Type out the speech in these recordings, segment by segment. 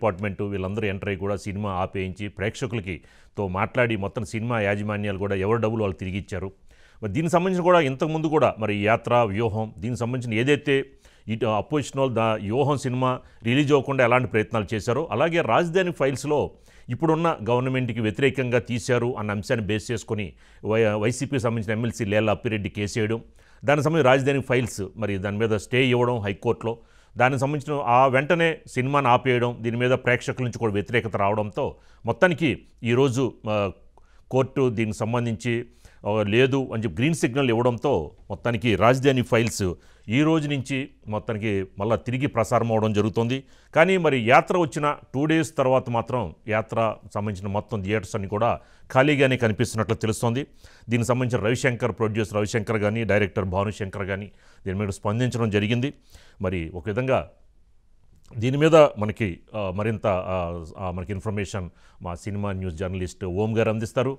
Department వీళ్ళందరూ enter అయ్యి కూడా సినిమా ఆపేయించి ప్రేక్షకులకి తో మాట్లాడి మొత్తం సినిమా యాజమాన్యాలు కూడా ఎవరి డబ్బులు వాళ్ళు తిరిగి ఇచ్చారు. మరి దీనికి సంబంధించి కూడా ఇంతకుముందు కూడా మరి యాత్ర వ్యూహం దీనికి సంబంధించిన ఏదైతే ఇటు అపోజిషన్ వాళ్ళు వ్యూహం సినిమా రిలీజ్ అవ్వకుండా ఎలాంటి ప్రయత్నాలు చేశారో అలాగే రాజధాని ఫైల్స్లో ఇప్పుడున్న గవర్నమెంట్కి వ్యతిరేకంగా తీశారు అన్న అంశాన్ని బేస్ చేసుకొని వైసీపీకి సంబంధించిన ఎమ్మెల్సీ లేళ్ల అప్పిరెడ్డి కేసు వేయడం, దానికి సంబంధించిన రాజధాని ఫైల్స్ మరి దాని మీద స్టే ఇవ్వడం హైకోర్టులో, దానికి సంబంధించిన ఆ వెంటనే సినిమాను ఆపేయడం, దీని మీద ప్రేక్షకుల నుంచి కూడా వ్యతిరేకత రావడంతో మొత్తానికి ఈరోజు కోర్టు దీనికి సంబంధించి లేదు అని చెప్పి గ్రీన్ సిగ్నల్ ఇవ్వడంతో మొత్తానికి రాజధాని ఫైల్స్ ఈ రోజు నుంచి మొత్తానికి మళ్ళీ తిరిగి ప్రసారం అవడం జరుగుతుంది. కానీ మరి యాత్ర వచ్చిన 2 days తర్వాత మాత్రం యాత్ర సంబంధించిన మొత్తం థియేటర్స్ అన్ని కూడా ఖాళీగానే కనిపిస్తున్నట్లు తెలుస్తోంది. దీనికి సంబంధించిన రవిశంకర్ ప్రొడ్యూసర్ రవిశంకర్ కానీ డైరెక్టర్ భానుశంకర్ కానీ దీని మీద స్పందించడం జరిగింది. మరి ఒక విధంగా దీని మీద మనకి మరింత మనకి ఇన్ఫర్మేషన్ మా సినిమా న్యూస్ జర్నలిస్ట్ ఓం గారు అందిస్తారు.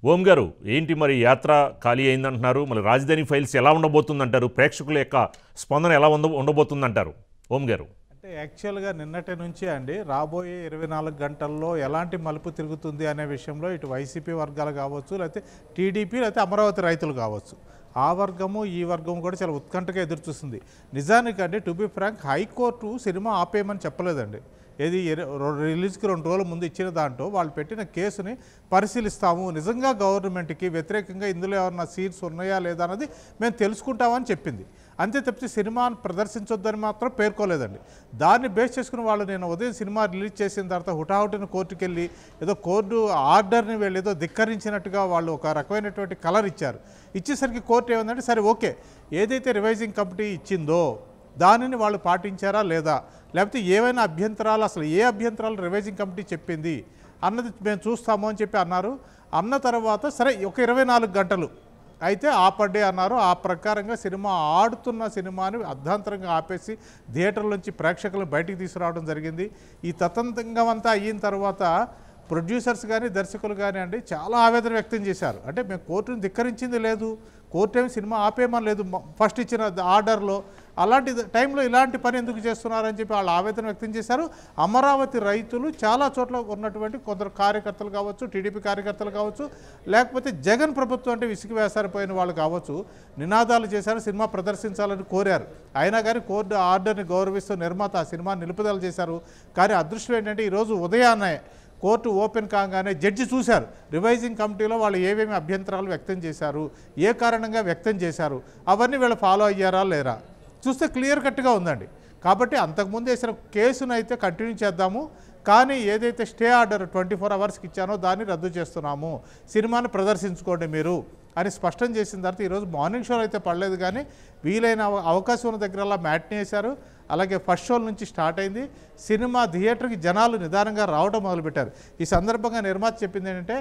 ఓం గారు, ఏంటి మరి యాత్ర ఖాళీ అయిందంటున్నారు, మరి రాజధాని ఫైల్స్ ఎలా ఉండబోతుందంటారు, ప్రేక్షకుల యొక్క స్పందన ఎలా ఉండబోతుందంటారు ఓం గారు? అంటే యాక్చువల్గా నిన్నటి నుంచి అండి రాబోయే 24 గంటల్లో ఎలాంటి మలుపు తిరుగుతుంది అనే విషయంలో ఇటు వైసీపీ వర్గాలు కావచ్చు, లేకపోతే టీడీపీ, లేకపోతే అమరావతి రైతులు కావచ్చు, ఆ వర్గము ఈ వర్గము కూడా చాలా ఉత్కంఠగా ఎదురుచూస్తుంది. నిజానికండి to be frank high court cinema ఆపేయమని చెప్పలేదండి. ఏది రిలీజ్కి 2 రోజుల ముందు ఇచ్చిన దాంట్లో వాళ్ళు పెట్టిన కేసుని పరిశీలిస్తాము, నిజంగా గవర్నమెంట్కి వ్యతిరేకంగా ఇందులో ఏమన్నా సీన్స్ ఉన్నాయా లేదా అన్నది మేము తెలుసుకుంటామని చెప్పింది. అంతే తప్పితే సినిమాను ప్రదర్శించొద్దని మాత్రం పేర్కోలేదండి. దాన్ని బేస్ చేసుకుని వాళ్ళు నేను ఉదయం సినిమా రిలీజ్ చేసిన తర్వాత హుటాహుటిన కోర్టుకు వెళ్ళి ఏదో కోర్టు ఆర్డర్ని వెళ్ళి ఏదో ధిక్కరించినట్టుగా వాళ్ళు ఒక రకమైనటువంటి కలర్ ఇచ్చారు. ఇచ్చేసరికి కోర్టు ఏమందంటే సరే ఓకే, ఏదైతే రివైజింగ్ కమిటీ ఇచ్చిందో దానిని వాళ్ళు పాటించారా లేదా, లేకపోతే ఏవైనా అభ్యంతరాలు, అసలు ఏ అభ్యంతరాలు రివైజింగ్ కమిటీ చెప్పింది అన్నది మేము చూస్తాము అని చెప్పి అన్నారు. అన్న తర్వాత సరే ఒక 24 గంటలు అయితే ఆపడ్డే అన్నారు. ఆ ప్రకారంగా సినిమా ఆడుతున్న సినిమాని అర్ధాంతరంగా ఆపేసి థియేటర్ల నుంచి ప్రేక్షకులను బయటికి తీసుకురావడం జరిగింది. ఈ తతంగం అంతా అయిన తర్వాత ప్రొడ్యూసర్స్ కానీ దర్శకులు కానీ అండి చాలా ఆవేదన వ్యక్తం చేశారు. అంటే మేము కోర్టును ధిక్కరించింది లేదు, కోర్టు ఏమి సినిమా ఆపేయమని లేదు ఫస్ట్ ఇచ్చిన ఆర్డర్లో, అలాంటి టైంలో ఇలాంటి పని ఎందుకు చేస్తున్నారని చెప్పి వాళ్ళు ఆవేదన వ్యక్తం చేశారు. అమరావతి రైతులు చాలా చోట్ల ఉన్నటువంటి కొందరు కార్యకర్తలు కావచ్చు, టీడీపీ కార్యకర్తలు కావచ్చు, లేకపోతే జగన్ ప్రభుత్వం అంటే విసిగి వేసారిపోయిన వాళ్ళు కావచ్చు, నినాదాలు చేశారు, సినిమా ప్రదర్శించాలని కోరారు. అయినా కానీ కోర్టు ఆర్డర్ని గౌరవిస్తూ నిర్మాత ఆ సినిమా నిలుపుదల చేశారు. కానీ అదృష్టం ఏంటంటే ఈరోజు ఉదయాన్నే కోర్టు ఓపెన్ కాగానే జడ్జి చూశారు రివైజింగ్ కమిటీలో వాళ్ళు ఏమేమి అభ్యంతరాలు వ్యక్తం చేశారు, ఏ కారణంగా వ్యక్తం చేశారు, అవన్నీ వీళ్ళు ఫాలో అయ్యారా లేరా చూస్తే క్లియర్ కట్గా ఉందండి. కాబట్టి అంతకుముందు వేసిన కేసును అయితే కంటిన్యూ చేద్దాము, కానీ ఏదైతే స్టే ఆర్డర్ 24 hours ఇచ్చానో దాన్ని రద్దు చేస్తున్నాము, సినిమాని ప్రదర్శించుకోండి మీరు అని స్పష్టం చేసిన తర్వాత ఈరోజు మార్నింగ్ షోలు అయితే పడలేదు, కానీ వీలైన అవకాశం ఉన్న దగ్గరలా మ్యాట్ని వేశారు. అలాగే ఫస్ట్ షోల నుంచి స్టార్ట్ అయింది. సినిమా థియేటర్కి జనాలు నిదానంగా రావడం మొదలుపెట్టారు. ఈ సందర్భంగా నిర్మాత చెప్పింది ఏంటంటే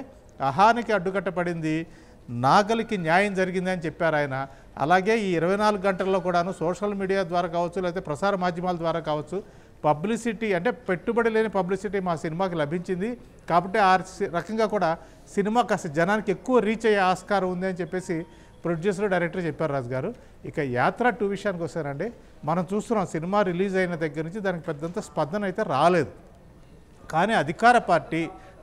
అహానికి అడ్డుకట్టపడింది, నాగలికి న్యాయం జరిగింది అని చెప్పారు ఆయన. అలాగే ఈ 24 గంటల్లో కూడాను సోషల్ మీడియా ద్వారా కావచ్చు, లేకపోతే ప్రసార మాధ్యమాల ద్వారా కావచ్చు, పబ్లిసిటీ అంటే పెట్టుబడి లేని పబ్లిసిటీ మా సినిమాకి లభించింది. కాబట్టి ఆ రకంగా కూడా సినిమా కాస్త జనానికి ఎక్కువ రీచ్ అయ్యే ఆస్కారం ఉంది అని చెప్పేసి ప్రొడ్యూసర్ డైరెక్టర్ చెప్పారు రాజు గారు. ఇక యాత్ర 2 విషయానికి వస్తారండి, మనం చూస్తున్నాం సినిమా రిలీజ్ అయిన దగ్గర నుంచి దానికి పెద్దంత స్పందన అయితే రాలేదు. కానీ అధికార పార్టీ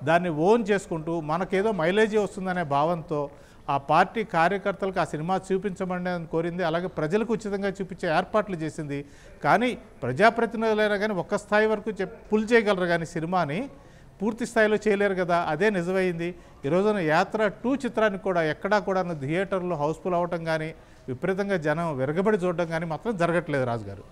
దాన్ని ఓన్ చేసుకుంటూ మనకేదో మైలేజీ వస్తుందనే భావంతో ఆ పార్టీ కార్యకర్తలకు ఆ సినిమా చూపించమని కోరింది. అలాగే ప్రజలకు ఉచితంగా చూపించే ఏర్పాట్లు చేసింది. కానీ ప్రజాప్రతినిధులైనా కానీ ఒక్క స్థాయి వరకు పుల్ చేయగలరు, కానీ సినిమాని పూర్తి స్థాయిలో చేయలేరు కదా, అదే నిజమైంది. ఈ రోజున యాత్ర 2 చిత్రానికి కూడా ఎక్కడా కూడా థియేటర్లు హౌస్ఫుల్ అవ్వటం కానీ, విపరీతంగా జనం విరగబడి చూడడం కానీ మాత్రం జరగట్లేదు రాజుగారు.